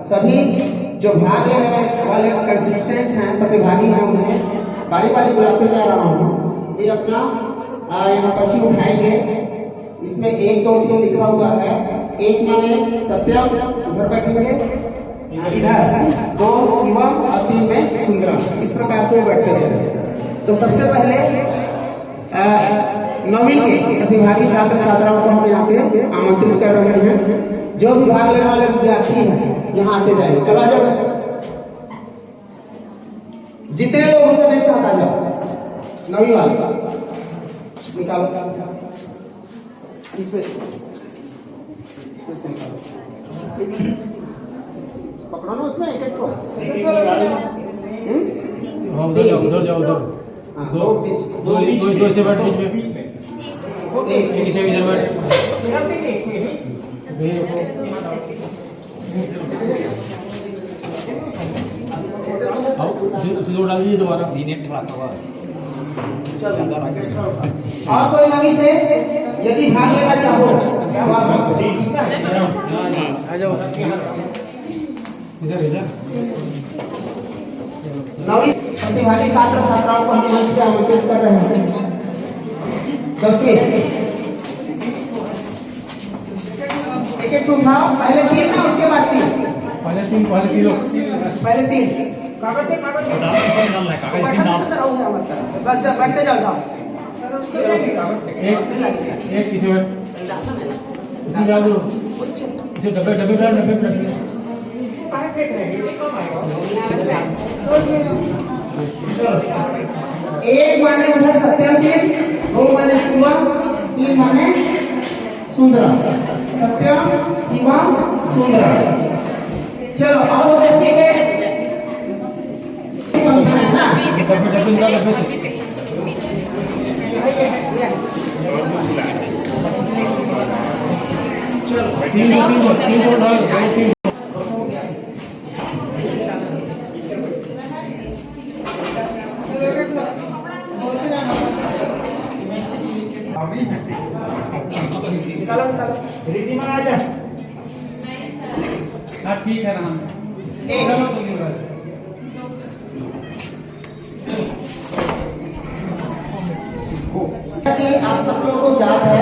सभी जो भाग लेने वाले कंसिस्टेंट हैं, प्रतिभागी हैं, उन्हें बारी बारी बुलाते जा रहा हूँ। ये अपना यहाँ पर्ची उठाएंगे। इसमें 1 2 3 लिखा हुआ है। 1 माने सत्यम, उधर बैठेंगे, इधर 2 शिवम और 3 में सुंदरम। इस प्रकार से वो बैठते हैं। तो सबसे पहले 9वीं के प्रतिभागी छात्र छात्राओं को हम यहाँ पे आमंत्रित कर रहे हैं। जो भी भाग लेने वाले विद्यार्थी हैं यहाँ आते जाएंगे। चला जाओ, जितने लोग उसे मेरे साथ आ जाओ। 9वीं वाले निकालो, इसमें पकड़ो ना, उसमें एक एक को उधर जाओ दो से बैठ बीच में बैठ। डालिए दोबारा। और कोई नवी से यदि भाग लेना चाहो तो आ सकते आ जाओ इधर। नवी प्रतिभागी छात्र छात्राओं को हम मंच पे आमंत्रित कर रहे हैं। 10वीं एक एक उठाओ। पहले 3 ना, उसके बाद 3। पहले 3 लोग। पहले 3 कागज बस बैठते जाओ। एक किसी डब्बे एक माने उधर सत्यम के, 2 माने शिवम, 3 माने सुंदरम। सत्यम, शिवम, सुंदरम। चलो अब वो देखिए रिद्धि आ जा। हाँ ठीक है राम। आप सब लोगों को याद है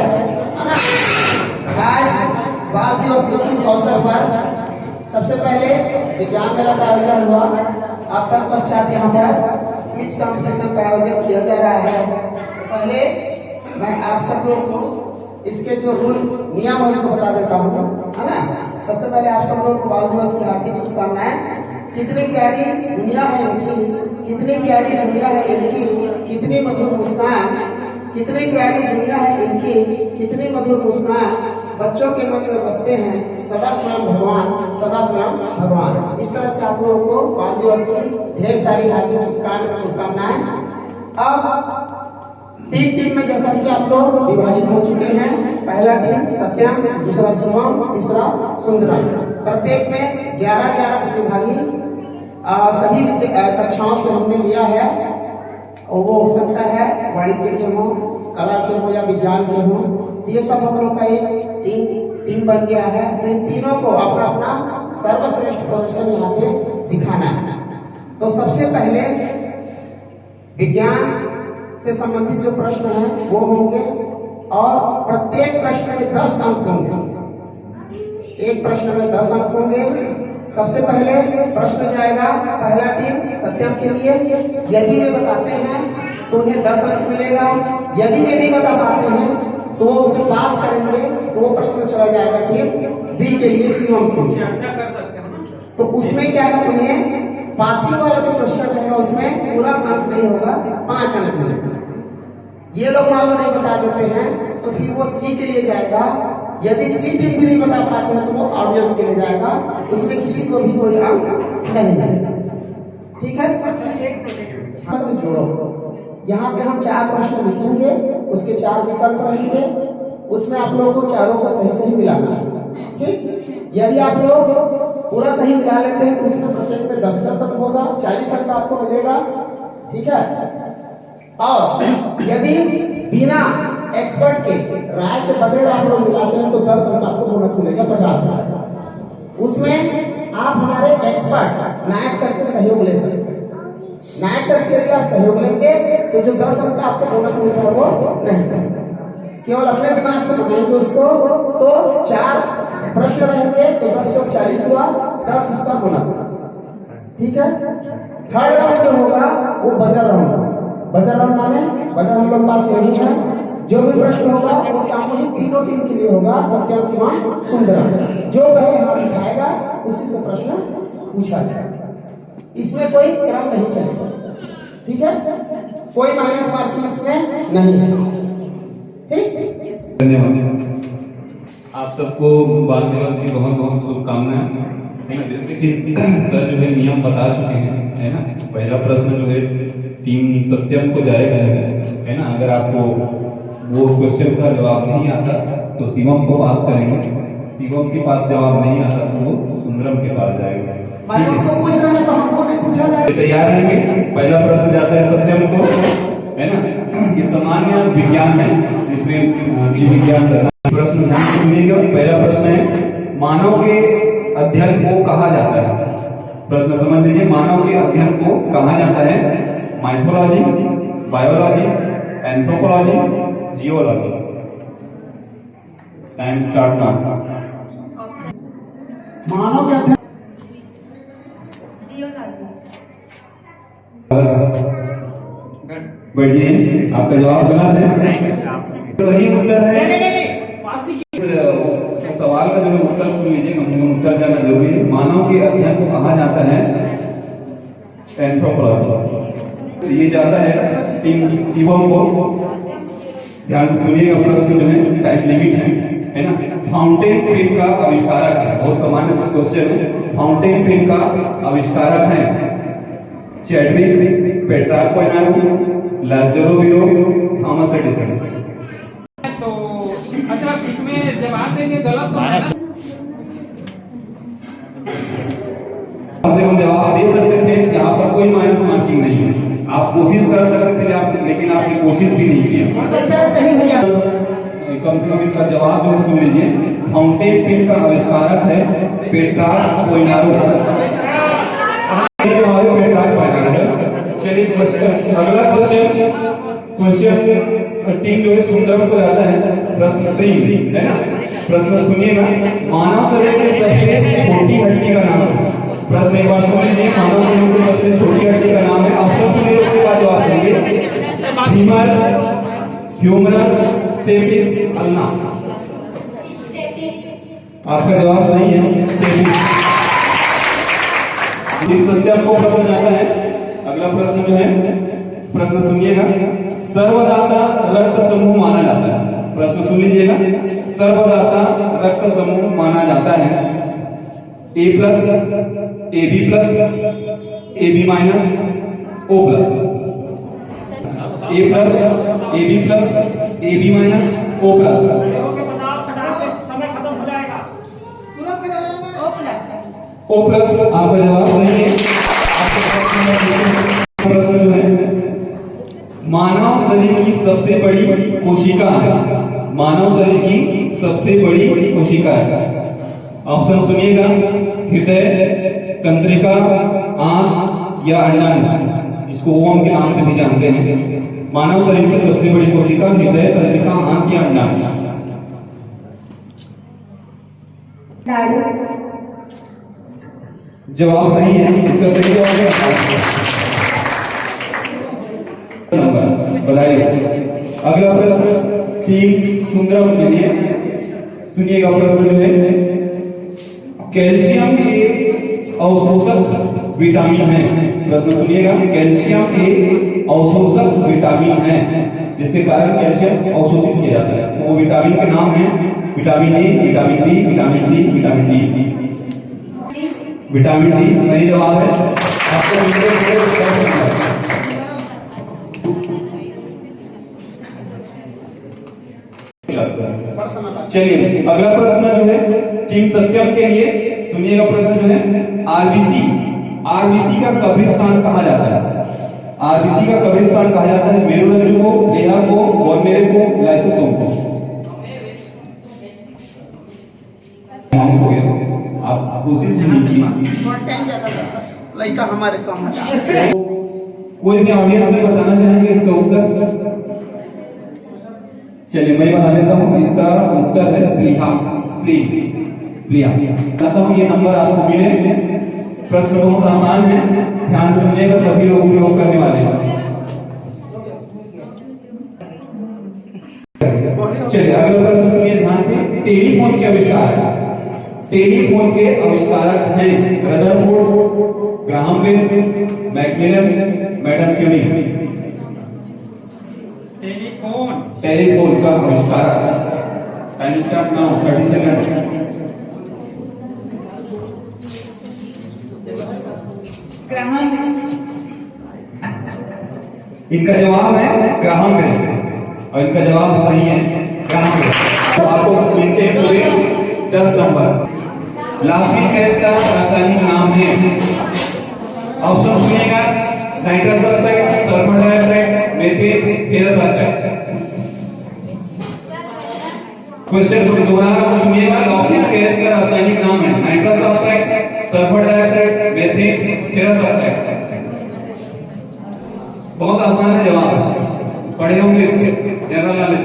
ना, आज बाल दिवस के शुभ अवसर पर सबसे पहले विज्ञान मेला का आयोजन हुआ। अब तत्पश्चात यहाँ पर क्विज कॉम्पिटिशन का आयोजन किया जा रहा है। तो पहले मैं आप सब लोगों को इसके जो रूल नियम है उसको बता देता हूँ, है ना। सबसे पहले आप सब लोगों को बाल दिवस की हार्दिक शुभकामनाएं। कितनी प्यारी दुनिया है इनकी, कितनी प्यारी दुनिया है इनकी, कितनी मधुर मुस्कान, कितनी प्यारी दुनिया है इनकी, कितनी मधुर मुस्कान, बच्चों के मन में बसते हैं सदा स्वयं भगवान, सदा स्वयं भगवान। इस तरह से आप लोगों को बाल दिवस की ढेर सारी हार्दिक शुभकामनाएं। अब 3 टीम में जैसा कि आप लोग विभाजित हो चुके हैं। पहला टीम सत्यम, दूसरा शिवम, तीसरा सुंदरम। प्रत्येक में 11-11 प्रतिभागी सभी कक्षाओं से हमने लिया है। और वो हो सकता है वाणिज्य के हो, कला के हो या विज्ञान के हो। तो ये सब हम लोग का एक टीम बन गया है। तो इन तीनों को अपना अपना सर्वश्रेष्ठ प्रदर्शन यहाँ पे दिखाना है। तो सबसे पहले विज्ञान से संबंधित जो प्रश्न हैं वो होंगे और प्रत्येक प्रश्न में 10 अंक होंगे। एक प्रश्न में 10 अंक होंगे। सबसे पहले प्रश्न जाएगा पहला टीम सत्यम के लिए। यदि वे बताते हैं तो उन्हें 10 अंक मिलेगा। यदि वे नहीं बता पाते हैं तो वो उसे पास करेंगे, तो वो प्रश्न चला जाएगा टीम बी के लिए, शिवम के लिए। तो उसमें क्या है, उन्हें पासिंग वाला जो क्वेश्चन है उसमें पूरा अंक नहीं होगा, 5 अंक मिलेगा। ये लोग मान लो नहीं बता देते हैं तो फिर वो सी के लिए जाएगा। यदि सी टीम भी नहीं बता पाते हैं तो वो ऑडियंस के लिए जाएगा। उसमें किसी को भी कोई अंक नहीं मिलेगा। ठीक है, जोड़ो। यहाँ पे हम 4 प्रश्न लिखेंगे, उसके 4 विकल्प रहेंगे। उसमें आप लोगों को चारों को सही सही मिलाना है। ठीक, यदि आप लोग पूरा सही मिला लेते हैं तो उसमें प्रत्येक में 10-10 अंक होगा, 40 अंक आपको मिलेगा। ठीक है, और यदि बिना एक्सपर्ट के राय के बगैर आप लोग मिलाते हैं तो 10 अंक आपको बोनस मिलेगा, 50 अंक। उसमें आप हमारे एक्सपर्ट नायक सर से सहयोग ले सकते हैं। नायक सर से यदि आप सहयोग लेंगे तो जो 10 अंक का आपको बोनस मिलता है वो नहीं, केवल अपने दिमाग से बनाएंगे उसको तो 4 प्रश्न रहेंगे तो 10 चौक 40 हुआ, 10 उसका बोनस। ठीक है। थर्ड राउंड जो होगा वो बजर राउंड। बजर राउंड माने बजर हम लोग पास नहीं है, जो भी प्रश्न होगा वो सामूहिक तीनों टीम के लिए होगा, सत्यम शिवम सुंदरम। जो वह हाथ उठाएगा उसी से प्रश्न पूछा जाएगा, इसमें कोई क्रम नहीं चलेगा। ठीक है, कोई माइनस मार्किंग इसमें नहीं है। ठीक, धन्यवाद। आप सबको बाल दिवस की बहुत बहुत शुभकामनाएं। जैसे कि सर जो है नियम बता चुके हैं, है ना। पहला प्रश्न जो है टीम सत्यम को जाएगा, है ना। अगर आपको वो क्वेश्चन का जवाब नहीं आता तो शिवम को पास करेंगे, शिवम के पास जवाब नहीं आता तो वो सुंदरम के पास जाएगा। हमको पूछ रहे हैं तो हमको नहीं पूछा जाएगा। तैयार रहेंगे। पहला प्रश्न जाता है सत्यम को, है ना। ये सामान्य विज्ञान है, जिसमें जीव विज्ञान का प्रश्न ध्यान से सुनिएगा। पहला प्रश्न है मानव के अध्ययन को कहा जाता है। प्रश्न समझ लीजिए, मानव के अध्ययन को कहा जाता है mythology, biology, anthropology, geology. Time start now. मानव के अध्ययन बैठिए, आपका जवाब गलत है। सही उत्तर है सवाल का जो उत्तर सुन लीजिए, कम से कम उत्तर जाना जरूरी है। मानव के अध्ययन को कहा जाता है एंथ्रोपोलॉजी। ये जाता है शिवम को। ध्यान से सुनिएगा, प्रश्न जो है टाइम लिमिट है ना। फाउंटेन पेन का आविष्कारक है, बहुत सामान्य सा क्वेश्चन है। फाउंटेन पेन का आविष्कारक है चैडविक, पेट्रार्क पोइनारो, लाज़रो वीरो, थॉमस एडिसन। तो अच्छा, इसमें जवाब देंगे गलत तो है ना? कम से कम जवाब दे सकते थे, यहाँ पर कोई माइनस मार्किंग नहीं है। आप कोशिश कर सकते थे, लेकिन आपने कोशिश भी नहीं किया। सही हो गया। कम से कम इसका जवाब जो सुन लीजिए। फाउंटेन पेन का आविष्कारक है पेट्रार्क पोइनारो। चलिए क्वेश्चन, अगला क्वेश्चन टीम जो है सुंदरम को जाता है। प्रश्न 3 है ना। प्रश्न सुनिएगा, मानव शरीर की सबसे छोटी हड्डी का नाम है। प्रश्न एक बार सुन लीजिए, मानव शरीर की सबसे छोटी हड्डी का नाम है। ऑप्शन सुनिए, उसके बाद जवाब देंगे। Femur, humerus, stapes, ulna. आपका जवाब सही है, स्टेपिस। सत्यम को प्रश्न जाता है। अगला प्रश्न जो है, प्रश्न सुनिएगा, सर्वदाता रक्त समूह माना जाता है। प्रश्न सुन लीजिएगा, सर्वदाता रक्त समूह माना जाता है A plus, A B plus, A B minus, O plus. A plus, A B plus, A B minus, O plus. समय खत्म हो जाएगा। ओ प्लस आपका जवाब सही है। प्रश्न जो है, मानव शरीर की सबसे बड़ी कोशिका है। मानव शरीर की सबसे बड़ी कोशिका है। ऑप्शन सुनिएगा, हृदय, तंत्रिका, आंख या अंडाशय, जिसको ओम के नाम से भी जानते हैं। मानव शरीर की सबसे बड़ी कोशिका हृदय, तंत्रिका, आंख या अंडाशय। जवाब सही है, इसका सही जवाब है बधाई। अगला प्रश्न टीम सुंदरम के लिए सुनिएगा। प्रश्न जो है, कैल्शियम के अवशोषक विटामिन है। प्रश्न सुनिएगा, कैल्शियम के अवशोषक विटामिन है, जिसके कारण कैल्शियम अवशोषित किया जाता है। तो वो विटामिन के नाम है vitamin A, vitamin D, vitamin C, vitamin D. Vitamin D सही जवाब है। आपको चलिए अगला प्रश्न जो है टीम सत्यम के लिए सुनिएगा। प्रश्न जो है, आरबीसी, आरबीसी का कब्रिस्तान कहा जाता है। आरबीसी का कब्रिस्तान कहा जाता है मेरुरज्जु को, लेहा को, वनमेरे को, लाइसोसोम को। आप कोशिश भी कीजिए। थोड़ा टाइम ज्यादा था, लड़का हमारे कम हटा। कोई भी ऑडियंस में बताना चाहेंगे इसका उत्तर? चलिए मैं बता देता हूँ, इसका उत्तर है प्लीहा, स्प्लीन, प्लीहा। चाहता हूँ ये नंबर आपको मिले। प्रश्न बहुत आसान है, ध्यान से सुनिएगा, सभी लोग उपयोग करने वाले हैं। चलिए अगला प्रश्न सुनिए ध्यान से। टेलीफोन के आविष्कारक, टेलीफोन के आविष्कारक हैं Rutherford, Graham Bell, Macmillan, madam Curie. Telephone telephone का आविष्कारक। Time start now, 30 second. Graham इनका जवाब है ग्राहम बेल और इनका जवाब सही है ग्राहम बेल। तो आपको मिलते हैं पूरे 10 नंबर। लाफिंग गैस का रासायनिक नाम है, ऑप्शन सुनिएगा, nitrous oxide, sulphur dioxide, methane, ferrous oxide. Question को दोबारा सुनिएगा, लाफिंग गैस का रासायनिक नाम है nitrous oxide, sulphur dioxide, methane, ferrous oxide. बहुत आसान है जवाब, पढ़े होंगे इसके जनरल नॉलेज।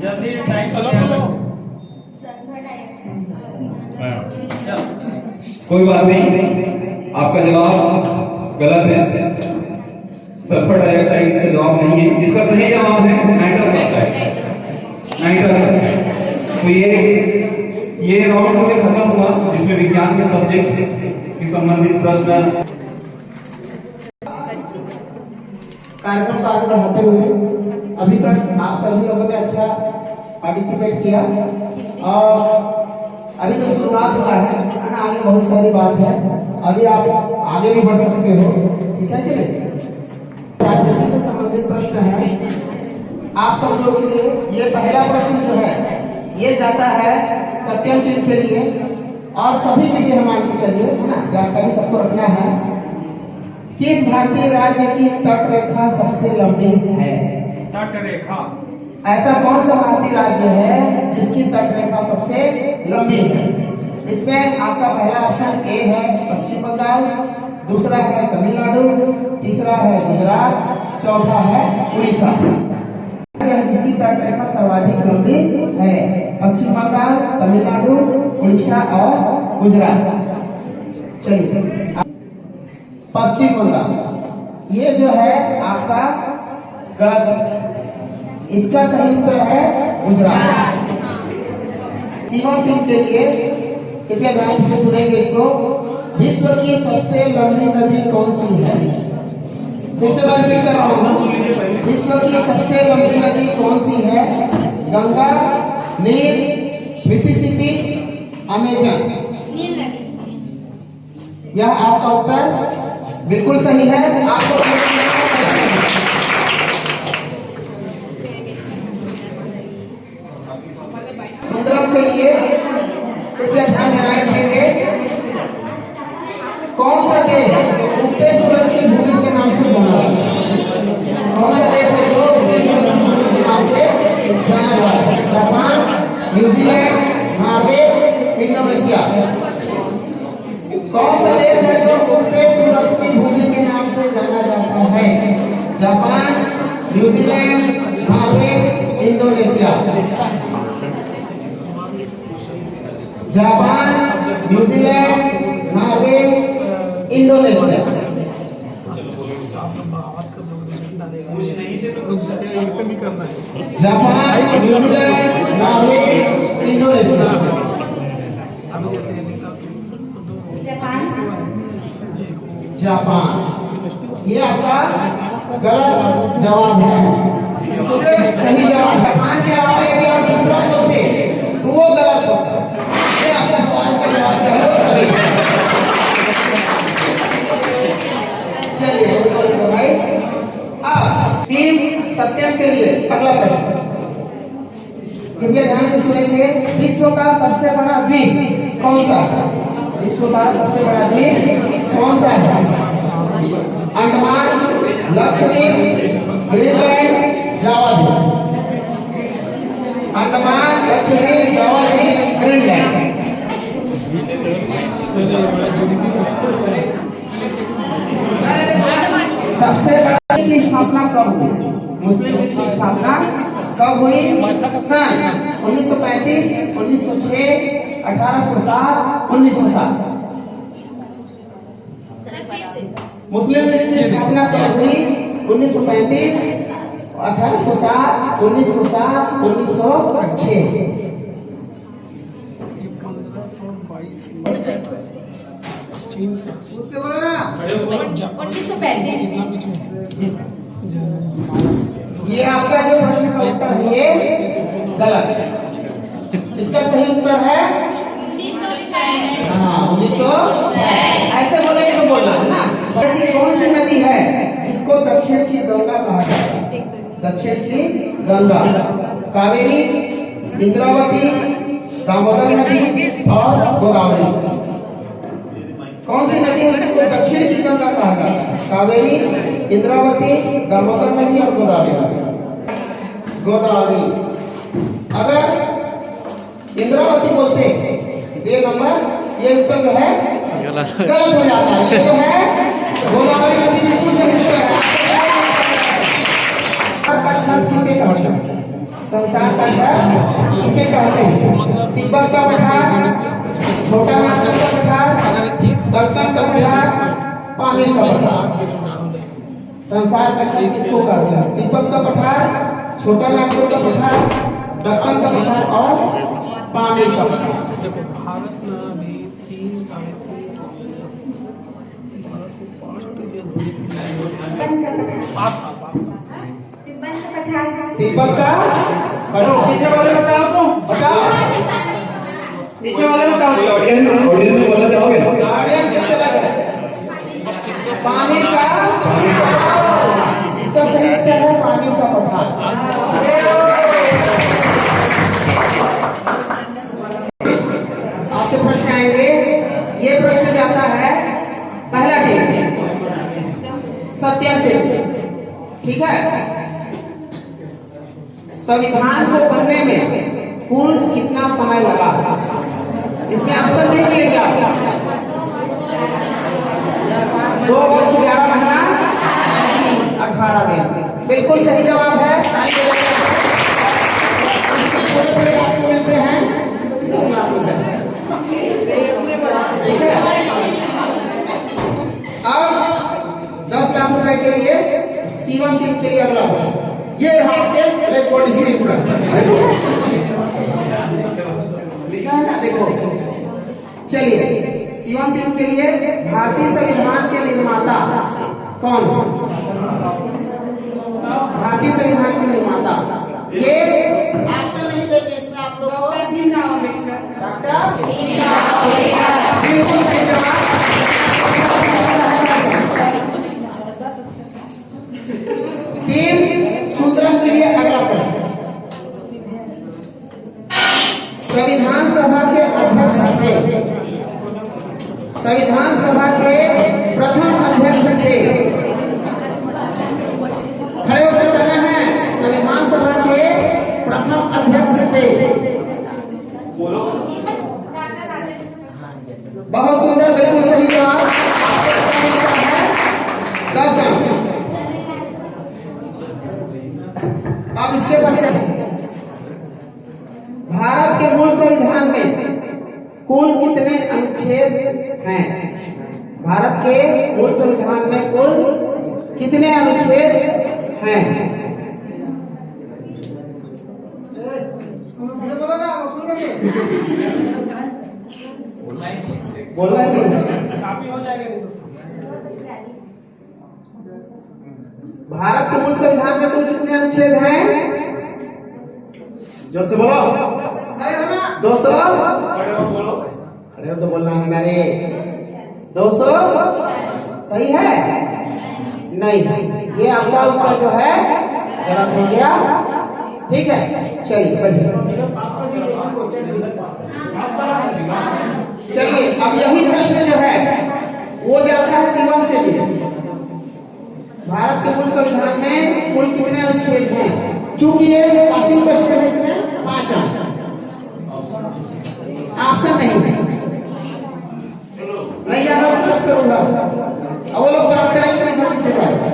जल्दी टाइम चलो। कोई बात नहीं, आपका जवाब गलत है, सल्फर डाइऑक्साइड इसका जवाब नहीं है। इसका सही जवाब है नाइट्रस ऑक्साइड, नाइट्रस। तो ये राउंड में खत्म हुआ जिसमें विज्ञान के सब्जेक्ट के संबंधित प्रश्न। कार्यक्रम को आगे बढ़ाते हुए अभी तक आप सभी लोगों ने अच्छा पार्टिसिपेट किया और अभी तो शुरुआत हुआ है ना, आगे बहुत सारी बात है, अभी आप आगे भी बढ़ सकते हो, ठीक है कि नहीं? राजनीति से संबंधित प्रश्न है आप सब लोगों के लिए। ये पहला प्रश्न जो है ये जाता है सत्यम टीम के लिए और सभी के लिए हम मान के चलिए, है ना, जानकारी सबको रखना है। किस भारतीय राज्य की तट रेखा सबसे लंबी है? तट रेखा। ऐसा कौन सा भारतीय राज्य है जिसकी तट रेखा सबसे लंबी है? इसमें आपका पहला ऑप्शन ए है पश्चिम बंगाल, दूसरा है तमिलनाडु, तीसरा है गुजरात, चौथा है उड़ीसा। जिसकी तट रेखा सर्वाधिक लंबी है पश्चिम बंगाल, तमिलनाडु, उड़ीसा और गुजरात। चलिए, पश्चिम बंगाल ये जो है आपका गलत, इसका सही उत्तर है गुजरात। सीमा टीम के लिए कृपया ध्यान से सुनेंगे इसको। विश्व की सबसे लंबी नदी कौन सी है? फिर से बात रिपीट कर रहा हूँ, विश्व की सबसे लंबी नदी कौन सी है? गंगा, नील, मिसिसिपी, अमेजन। यह आपका उत्तर बिल्कुल सही है। आपको सुंदरम के लिए कृपया ध्यान बनाए रखेंगे। कौन सा देश उगते सूरज की भूमि के नाम से जाना जाता है? कौन सा देश है जो उगते सूरज की भूमि के नाम से जाना जाता है? Japan, New Zealand, Norway, Indonesia. कौन सा देश है जो उगते सूरज की भूमि के नाम से जाना जाता है? Japan, New Zealand, Norway, Indonesia. Japan, New Zealand, Norway, Indonesia. Japan, New Zealand, Norway, Indonesia. Japan. ये आपका गलत जवाब है। सही जवाब जापान के अलावा यदि आप दूसरा बोलते तो वो गलत होता। ये आपका सवाल का जवाब क्या है? सही। चलिए भाई, अब टीम सत्यम के लिए अगला प्रश्न कृपया ध्यान से सुनेंगे। विश्व का सबसे बड़ा द्वीप कौन सा है? विश्व का सबसे बड़ा द्वीप कौन सा है? अंडमान, लक्षद्वीप, ग्रीनलैंड, जावा द्वीप। अंडमान, लक्षद्वीप, जावा द्वीप, ग्रीनलैंड। सबसे बड़ा की स्थापना कब हुई? मुस्लिम लीग की स्थापना कब हुई? सन 1935, 1906, 1807, 1907। मुस्लिम लीग की स्थापना कब हुई? 1935, 1807, 1907, 1906। 1935। ये आपका जो प्रश्न का उत्तर है ये गलत है। इसका सही उत्तर है 1906। ऐसे बोलेंगे तो बोलना है ना। ऐसी कौन सी नदी है जिसको दक्षिण की गंगा कहा जाता है? दक्षिण की गंगा, कावेरी, इंद्रावती, दामोदर नदी और गोदावरी। कौन सी नदी है जिसको दक्षिण की गंगा कहा जाता है? कावेरी, इंद्रावती, दामोदर नदी और गोदावरी। गोदावरी। अगर इंद्रावती बोलते ये नंबर, ये उत्तर जो है गलत हो जाता है। ये जो है गोदावरी नदी बिल्कुल सही उत्तर है। का छंद किसे कहते हैं? संसार का छंद किसे कहते हैं? तिब्बत का पठार, छोटा नागपुर का पठार, दक्कन का पठार, पामीर का पठार। संसार का छंद किसको कहते हैं? तिब्बत का पठार, छोटा नागपुर का पठार, दक्कन का पठार और पामीर का पठार। तिब्बत का पीछे वाले बताओ तो बताओ। पीछे वाले बताओ। कोई ऑडियंस में बोलना चाहोगे? पानी का, इसका सही उत्तर है पानी का पठार। आपके प्रश्न आएंगे। ये प्रश्न जाता है पहला टेप, सत्यम टेप। ठीक है। संविधान को बनने में कुल कितना समय लगा? इसमें ऑप्शन नहीं मिलेंगे आपको। 2 वर्ष 11 महीना 18 दिन। बिल्कुल सही जवाब है। इसमें पूरे आपको मिलते हैं 10 लाख रुपए। ठीक है। अब 10 लाख रुपए के लिए सीवन टीम के लिए अगला प्रश्न। ये आपके रिकॉर्ड स्क्रीन पर लिखा है ना, देखो। चलिए, सीवन टीम के लिए भारतीय संविधान के निर्माता कौन है? भारतीय संविधान के निर्माता, ये ऑप्शन नहीं देंगे इसमें आप लोग को। बिल्कुल सही जवाब। टीम सुंदरम के लिए अगला प्रश्न। संविधान सभा के अध्यक्ष थे, संविधान सभा के प्रथम अध्यक्ष थे। खड़े होकर कहना है, संविधान सभा के प्रथम अध्यक्ष थे। बहुत सुंदर, बिल्कुल सही जवाब। 10 अंक। अब इसके पश्चात भारत के मूल संविधान में कुल कितने अनुच्छेद हैं? भारत के मूल संविधान में कुल कितने अनुच्छेद हैं? बोलना ही नहीं। काफी हो जाएगा। भारत के मूल संविधान में कुल कितने अनुच्छेद हैं? जोर से बोलो। 200। खड़े हो तो बोलना है ना रे। 200 सही है? नहीं, ये आपका उत्तर जो है गलत हो गया। ठीक है, चलिए बढ़िए। चलिए, अब यही प्रश्न जो है वो जाता है शिवम के लिए। भारत के मूल संविधान में कुल कितने अनुच्छेद हैं? चूंकि ये पासिंग क्वेश्चन है, इसमें 5 अंक। ऑप्शन नहीं जाना पास करूंगा। अब वो लोग पास करेंगे तो इधर पीछे जाएगा।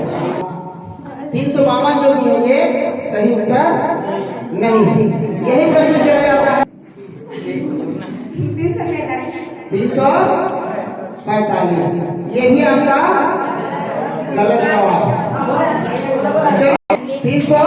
352 जो भी होंगे सही उत्तर नहीं है। यही प्रश्न चला जाता है 345, ये भी आपका गलत जवाब। चलिए 300